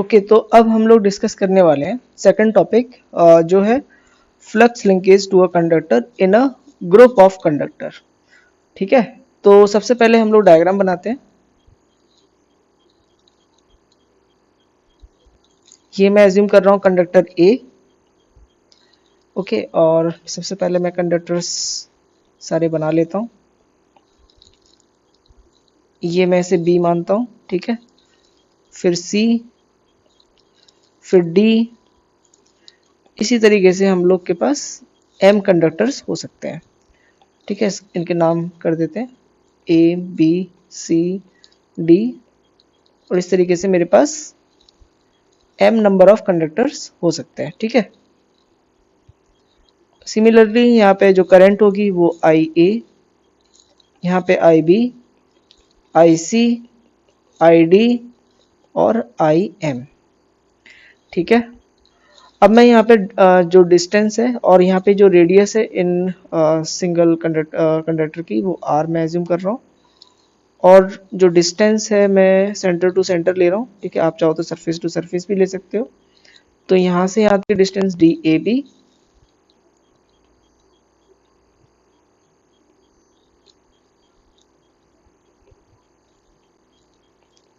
Okay, तो अब हम लोग डिस्कस करने वाले हैं सेकंड टॉपिक, जो है flux linkage to a conductor in a group of conductor. ठीक है, तो सबसे पहले हम लोग डायग्राम बनाते हैं। ये मैं एज्यूम कर रहा हूँ कंडक्टर ए। ओके, और सबसे पहले मैं कंडक्टर्स सारे बना लेता हूँ। ये मैं इसे बी मानता हूँ, ठीक है, फिर सी, फिर डी। इसी तरीके से हम लोग के पास एम कंडक्टर्स हो सकते हैं। ठीक है, इनके नाम कर देते हैं ए, बी, सी, डी, और इस तरीके से मेरे पास एम नंबर ऑफ कंडक्टर्स हो सकते हैं। ठीक है, सिमिलरली यहाँ पे जो करंट होगी वो आई ए, यहाँ पे आई B, I C, I D और आई एम। ठीक है, अब मैं यहाँ पे जो डिस्टेंस है और यहाँ पे जो रेडियस है इन सिंगल कंडक्टर की, वो आर मैं एज्यूम कर रहा हूँ, और जो डिस्टेंस है मैं सेंटर टू सेंटर ले रहा हूँ। ठीक है, आप चाहो तो सरफेस टू सरफेस भी ले सकते हो। तो यहाँ से यहाँ की distance D A B,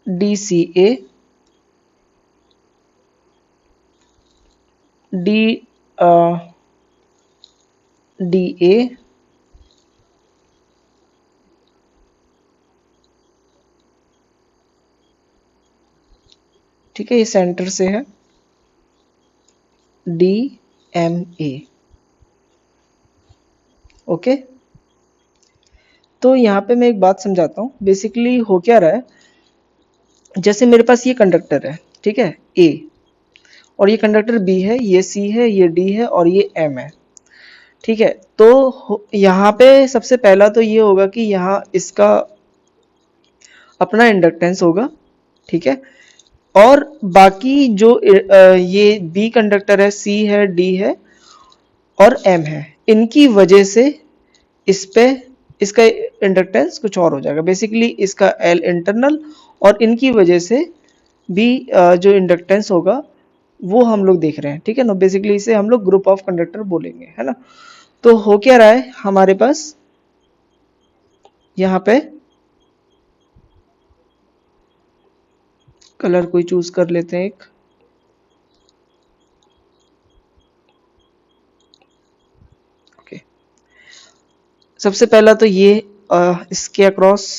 D C A, D D A, ठीक है, ये सेंटर से है डी एम ए। ओके, तो यहाँ पे मैं एक बात समझाता हूँ। बेसिकली हो क्या रहा है, जैसे मेरे पास ये कंडक्टर है, ठीक है, ए, और ये कंडक्टर बी है, ये सी है, ये डी है और ये एम है। ठीक है, तो यहाँ पे सबसे पहला तो ये होगा कि यहाँ इसका अपना इंडक्टेंस होगा। ठीक है, और बाकी जो ये बी कंडक्टर है, सी है, डी है और एम है, इनकी वजह से इस पे इसका इंडक्टेंस कुछ और हो जाएगा। बेसिकली इसका एल इंटरनल, और इनकी वजह से भी जो इंडक्टेंस होगा वो हम लोग देख रहे हैं। ठीक है ना, बेसिकली इसे हम लोग ग्रुप ऑफ कंडक्टर बोलेंगे, है ना। तो हो क्या रहा है हमारे पास यहाँ पे, कलर कोई चूज कर लेते हैं एक। ओके, सबसे पहला तो ये इसके अक्रॉस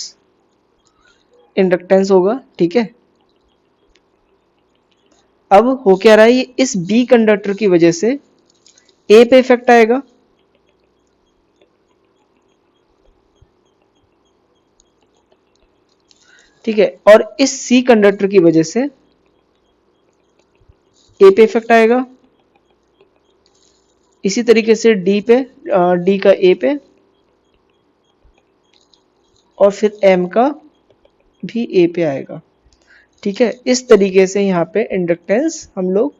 इंडक्टेंस होगा। ठीक है, अब हो क्या रहा है, ये इस बी कंडक्टर की वजह से ए पे इफेक्ट आएगा। ठीक है, और इस सी कंडक्टर की वजह से ए पे इफेक्ट आएगा। इसी तरीके से डी पे, डी का ए पे, और फिर एम का भी ए पे आएगा। ठीक है, इस तरीके से यहाँ पे इंडक्टेंस हम लोग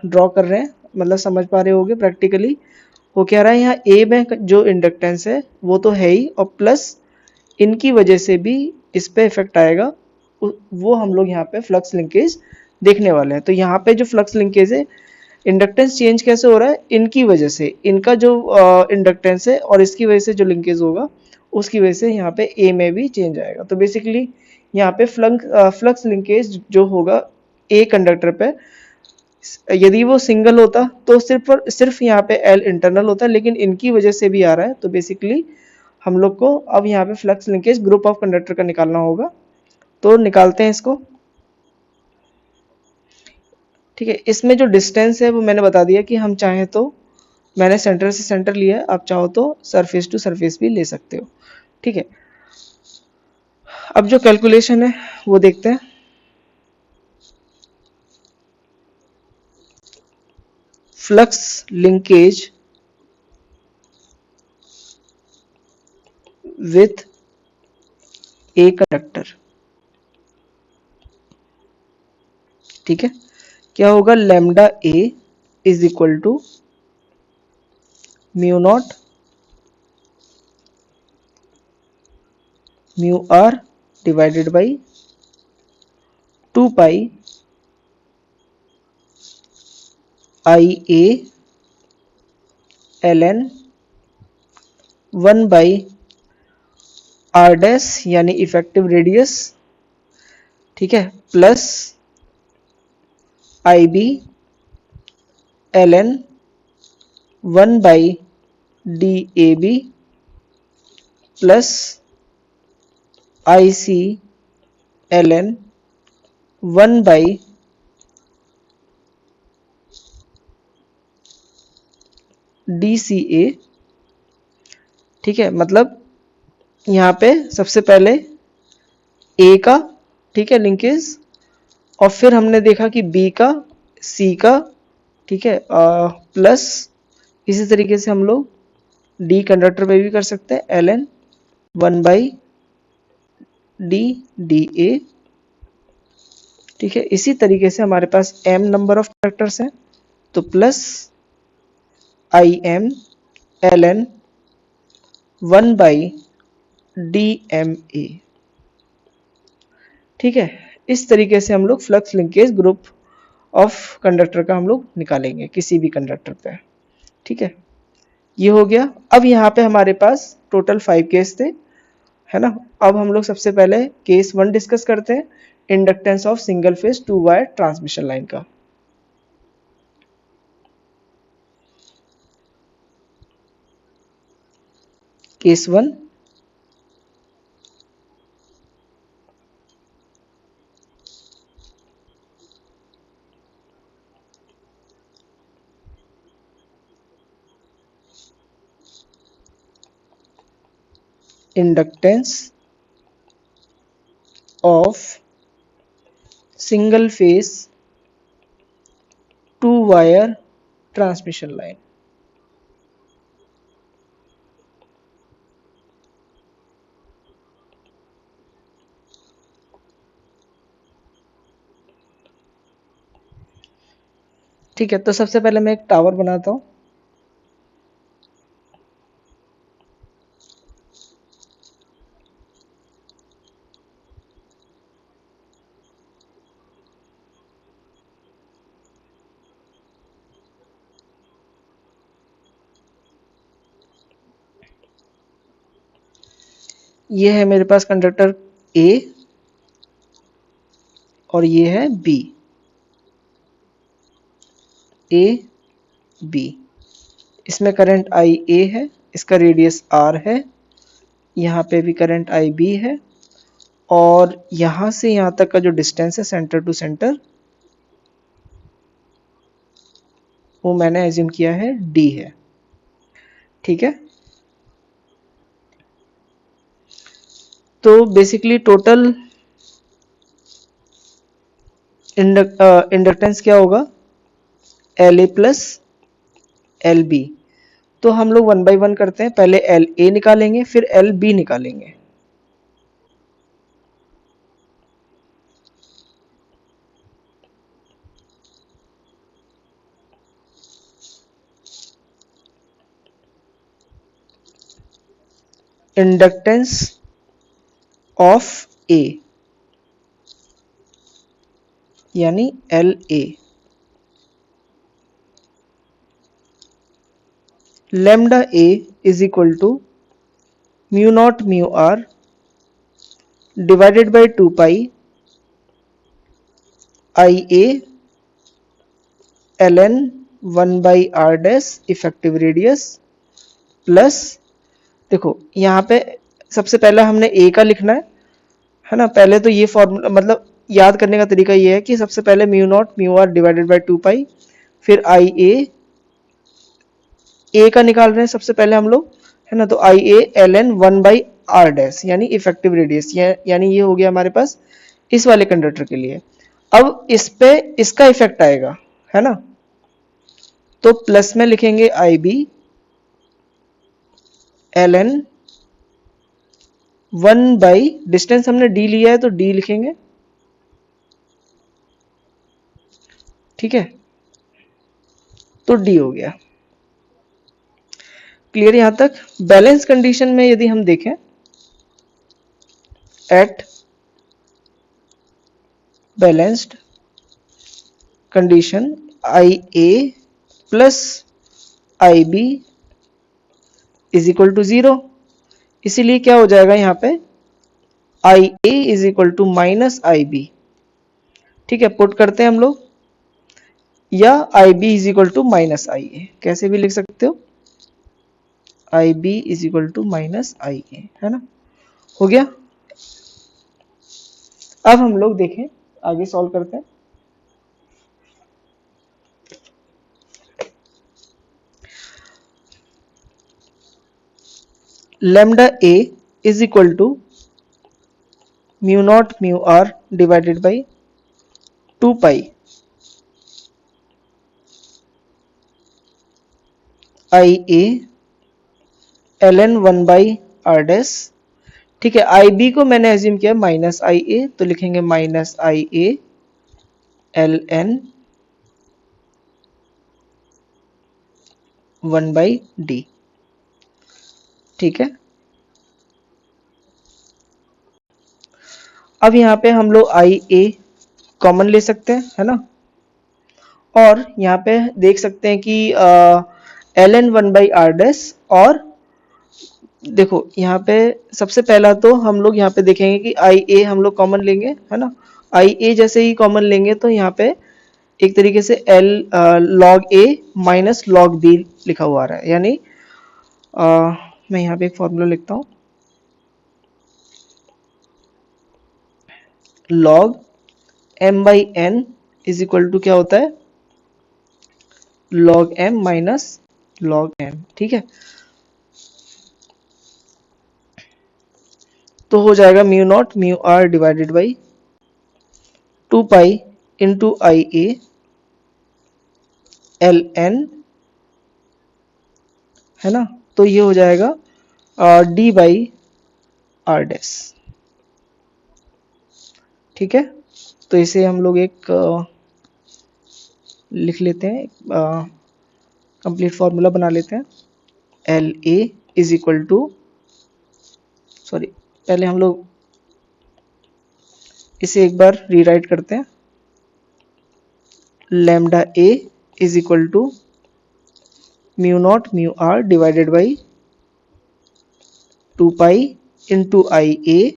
ड्रॉ कर रहे हैं, मतलब समझ पा रहे होगे प्रैक्टिकली। हो क्या रहा है, यहाँ ए में जो इंडक्टेंस है वो तो है ही, और प्लस इनकी वजह से भी इस पे इफेक्ट आएगा। वो हम लोग यहाँ पे फ्लक्स लिंकेज देखने वाले हैं। तो यहाँ पे जो फ्लक्स लिंकेज है, इंडक्टेंस चेंज कैसे हो रहा है, इनकी वजह से, इनका जो इंडक्टेंस है और इसकी वजह से जो लिंकेज होगा उसकी वजह से यहाँ पे ए में भी चेंज आएगा। तो बेसिकली यहाँ पे फ्लक्स लिंकेज जो होगा ए कंडक्टर पे, यदि वो सिंगल होता तो सिर्फ यहाँ पे एल इंटरनल होता, लेकिन इनकी वजह से भी आ रहा है। तो बेसिकली हम लोग को अब यहाँ पे flux linkage group of conductor का निकालना होगा। तो निकालते हैं इसको। ठीक है, इसमें जो डिस्टेंस है वो मैंने बता दिया कि हम चाहें तो, मैंने सेंटर से सेंटर लिया है, आप चाहो तो सरफेस टू सरफेस भी ले सकते हो। ठीक है, अब जो कैलकुलेशन है वो देखते हैं। Flux linkage with a conductor. ठीक है, क्या होगा, lambda A is equal to mu naught mu R divided by 2 pi I A L N 1/r dash यानी इफेक्टिव रेडियस, ठीक है, plus I B L N 1/DAB plus I C L N 1/DCA, ठीक है। मतलब यहाँ पे सबसे पहले ए का, ठीक है, लिंकेज, और फिर हमने देखा कि बी का, सी का, ठीक है, प्लस इसी तरीके से हम लोग डी कंडक्टर पे भी कर सकते हैं, एल एन 1/DDA, ठीक है। इसी तरीके से हमारे पास m नंबर ऑफ कंडक्टर्स हैं, तो plus I M L N 1/DMA, ठीक है। इस तरीके से हम लोग flux linkage group of conductor का हम लोग निकालेंगे किसी भी कंडक्टर पे, ठीक है। ये हो गया। अब यहाँ पे हमारे पास टोटल 5 केस थे, है ना। अब हम लोग सबसे पहले केस 1 डिस्कस करते हैं, inductance of single phase 2 wire transmission line का। Case 1, inductance of single phase 2 wire transmission line. ठीक है, तो सबसे पहले मैं एक टावर बनाता हूं। ये है मेरे पास कंडक्टर ए और ये है बी, ए बी। इसमें करंट आई ए है, इसका रेडियस आर है, यहाँ पे भी करंट आई बी है, और यहाँ से यहाँ तक का जो डिस्टेंस है सेंटर टू सेंटर, वो मैंने एज्यूम किया है डी है, ठीक है। तो बेसिकली टोटल इंडक्टेंस क्या होगा, L A plus L B. तो हम लोग 1 बाई 1 करते हैं, पहले एल ए निकालेंगे फिर एल बी निकालेंगे। इंडक्टेंस ऑफ ए यानी L A, lambda a is equal to mu naught mu r divided by 2 pi I a ln 1 by r dash effective radius, plus देखो यहाँ पे सबसे पहले हमने a का लिखना है ना। पहले तो ये फॉर्मूला, मतलब याद करने का तरीका ये है कि सबसे पहले mu naught mu R divided by 2 pi, फिर आई ए का निकाल रहे हैं सबसे पहले हम लोग, है ना। तो I A L N 1 by R dash यानी इफेक्टिव रेडियस, यानी ये हो गया हमारे पास इस वाले कंडक्टर के लिए। अब इस पे इसका इफेक्ट आएगा, है ना। तो प्लस में लिखेंगे I B L N 1 by, distance हमने डी लिया है तो डी लिखेंगे, ठीक है। तो डी हो गया। क्लियर यहां तक। बैलेंस कंडीशन में यदि हम देखें, at balanced condition I A plus I B is equal to 0। इसीलिए क्या हो जाएगा यहाँ पे I A is equal to minus I B. ठीक है, पुट करते हैं हम लोग, या I B is equal to minus I A, कैसे भी लिख सकते हो, I B is equal to minus I A, है ना, हो गया। अब हम लोग देखें, आगे सॉल्व करते हैं। Lambda A is equal to mu naught mu R divided by 2 pi I A L N 1 by R dash. ठीक है, आई बी को मैंने एज्यूम किया माइनस आई ए, तो लिखेंगे minus I A L N 1 by D. ठीक है, अब यहाँ पे हम लोग आई ए कॉमन ले सकते हैं, है ना, और यहाँ पे देख सकते हैं कि L N 1 by R dash, और देखो यहाँ पे सबसे पहला तो हम लोग यहाँ पे देखेंगे कि आई ए हम लोग कॉमन लेंगे, है ना। आई ए जैसे ही कॉमन लेंगे तो यहाँ पे एक तरीके से एल लॉग ए माइनस लॉग बी लिखा हुआ आ रहा है, यानी मैं यहाँ पे एक फॉर्मूला लिखता हूँ, log M by N is equal to क्या होता है, log M minus log M. ठीक है, तो हो जाएगा mu naught mu R divided by 2 pi into I A L N, है ना, तो ये हो जाएगा डी बाई आर डैश। ठीक है, तो इसे हम लोग एक लिख लेते हैं, कंप्लीट फॉर्मूला बना लेते हैं। L A is equal to, sorry पहले हम लोग इसे एक बार रीराइट करते हैं, lambda A is equal to mu naught mu R divided by 2 pi into I A.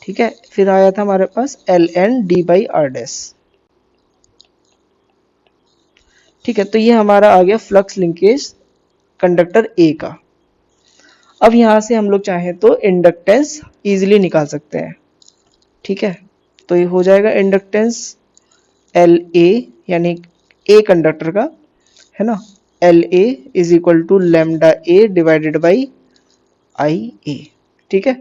ठीक है, फिर आया था हमारे पास L N D by R dash. ठीक है, तो ये हमारा आ गया फ्लक्स लिंकेज कंडक्टर ए का। अब यहां से हम लोग चाहें तो इंडक्टेंस इजीली निकाल सकते हैं। ठीक है, तो ये हो जाएगा इंडक्टेंस एल ए, यानी ए कंडक्टर का, है ना, L A is equal to lambda A divided by I A. ठीक है,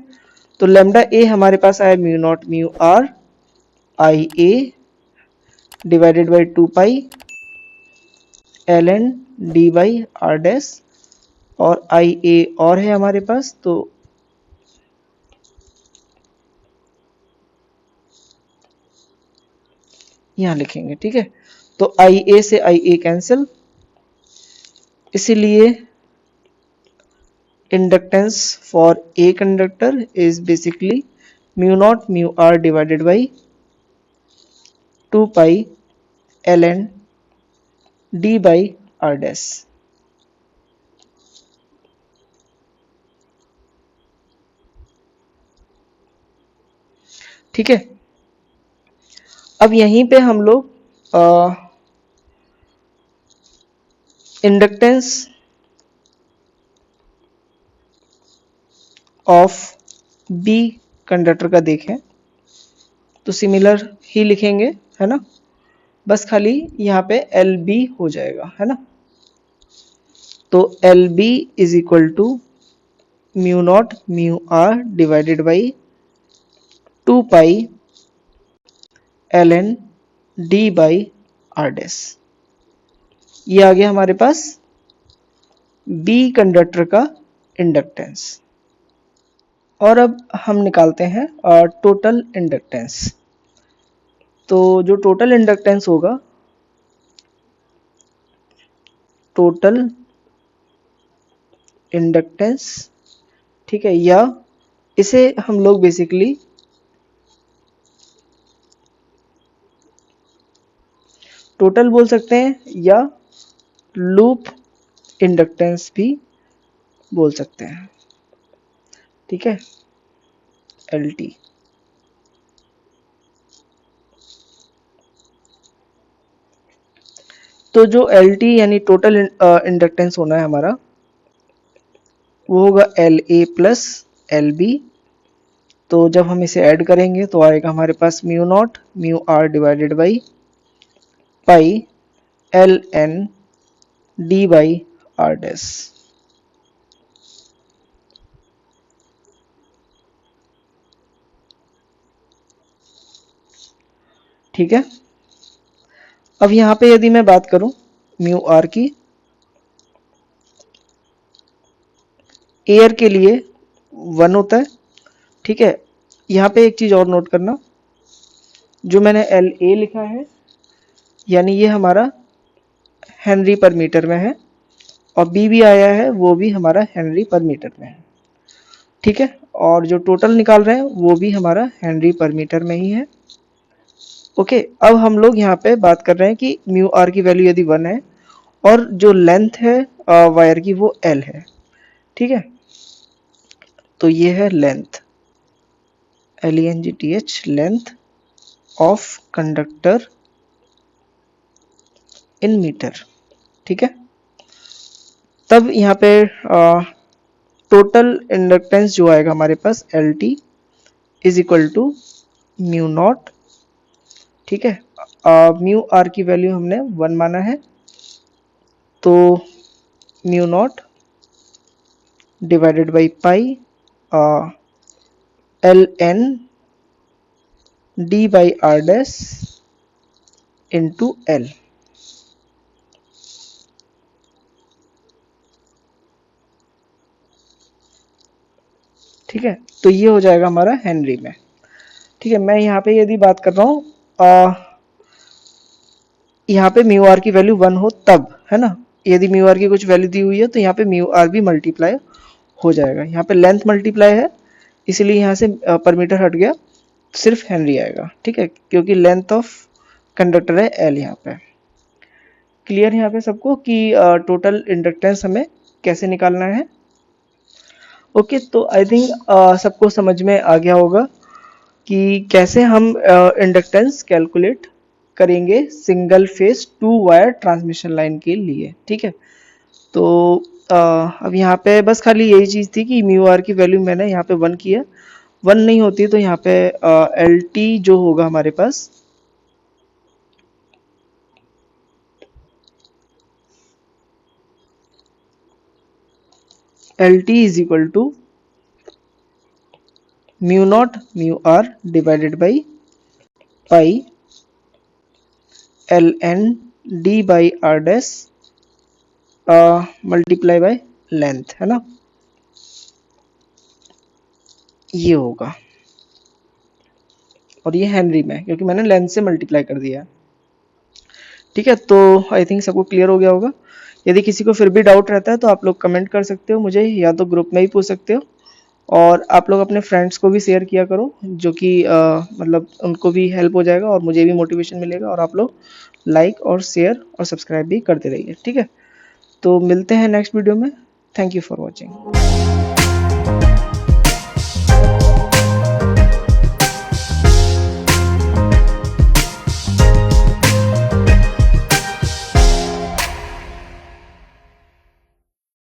तो लैम्डा ए हमारे पास आया mu naught mu R I A divided by 2 pi L N D by R dash, और आई ए और है हमारे पास, तो यहां लिखेंगे। ठीक है, तो आई ए से आई ए कैंसिल, इसीलिए inductance for a conductor is basically mu naught mu R divided by 2 pi L N D by R dash. ठीक है, अब यहीं पे हम लोग इंडक्टेंस ऑफ बी कंडक्टर का देखें तो सिमिलर ही लिखेंगे, है ना, बस खाली यहाँ पे एल बी हो जाएगा, है ना। तो L B is equal to mu naught mu R divided by 2 pi L N D by R dash. ये आ गया हमारे पास बी कंडक्टर का इंडक्टेंस। और अब हम निकालते हैं टोटल इंडक्टेंस। तो जो टोटल इंडक्टेंस होगा, टोटल इंडक्टेंस, ठीक है, या इसे हम लोग बेसिकली टोटल बोल सकते हैं, या लूप इंडक्टेंस भी बोल सकते हैं। ठीक है, LT। तो जो LT यानी टोटल इंडक्टेंस होना है हमारा, वो होगा LA प्लस LB। तो जब हम इसे ऐड करेंगे तो आएगा हमारे पास mu naught mu R divided by pi LN D by R dash. ठीक है, अब यहाँ पे यदि मैं बात करूं म्यू आर की, एयर के लिए 1 होता है। ठीक है, यहाँ पे एक चीज और नोट करना, जो मैंने LA लिखा है यानी ये हमारा हेनरी पर मीटर में है, और बी भी आया है वो भी हमारा हेनरी पर मीटर में है। ठीक है, और जो टोटल निकाल रहे हैं वो भी हमारा हेनरी पर मीटर में ही है। ओके, अब हम लोग यहाँ पे बात कर रहे हैं कि म्यू आर की वैल्यू यदि 1 है और जो लेंथ है वायर की वो L है। ठीक है, तो ये है length, LENGTH, length of conductor in metre. ठीक है, तब यहाँ पे टोटल इंडक्टेंस जो आएगा हमारे पास LT is equal to mu naught. ठीक है, म्यू आर की वैल्यू हमने 1 माना है, तो mu naught divided by pi LN D by R dash into L। ठीक है, तो ये हो जाएगा हमारा हेनरी में। ठीक है, मैं यहाँ पे यदि बात कर रहा हूँ यहाँ पे म्यू आर की वैल्यू 1 हो तब, है ना, यदि म्यू आर की कुछ वैल्यू दी हुई है तो यहाँ पे म्यू आर भी मल्टीप्लाई हो जाएगा। यहाँ पे लेंथ मल्टीप्लाई है इसलिए यहाँ से पर मीटर हट गया, सिर्फ हेनरी आएगा। ठीक है, क्योंकि लेंथ ऑफ कंडक्टर है L यहाँ पे। क्लियर यहाँ पे सबको कि टोटल इंडक्टेंस हमें कैसे निकालना है। ओके, तो आई थिंक सबको समझ में आ गया होगा कि कैसे हम इंडक्टेंस कैलकुलेट करेंगे single phase 2 wire transmission line के लिए। ठीक है, तो अब यहाँ पे बस खाली यही चीज़ थी कि म्यू आर की वैल्यू मैंने यहाँ पे 1 किया, 1 नहीं होती तो यहाँ पे LT जो होगा हमारे पास, LT is equal to mu naught mu R divided by pi LN D by R dash multiply by length, है ना, ये होगा। और ये हेनरी में, क्योंकि मैंने लेंथ से मल्टीप्लाई कर दिया है। ठीक है, तो आई थिंक सबको क्लियर हो गया होगा। यदि किसी को फिर भी डाउट रहता है तो आप लोग कमेंट कर सकते हो मुझे, या तो ग्रुप में ही पूछ सकते हो, और आप लोग अपने फ्रेंड्स को भी शेयर किया करो, जो कि मतलब उनको भी हेल्प हो जाएगा और मुझे भी मोटिवेशन मिलेगा, और आप लोग लाइक और शेयर और सब्सक्राइब भी करते रहिए। ठीक है, तो मिलते हैं नेक्स्ट वीडियो में। Thank you for watching.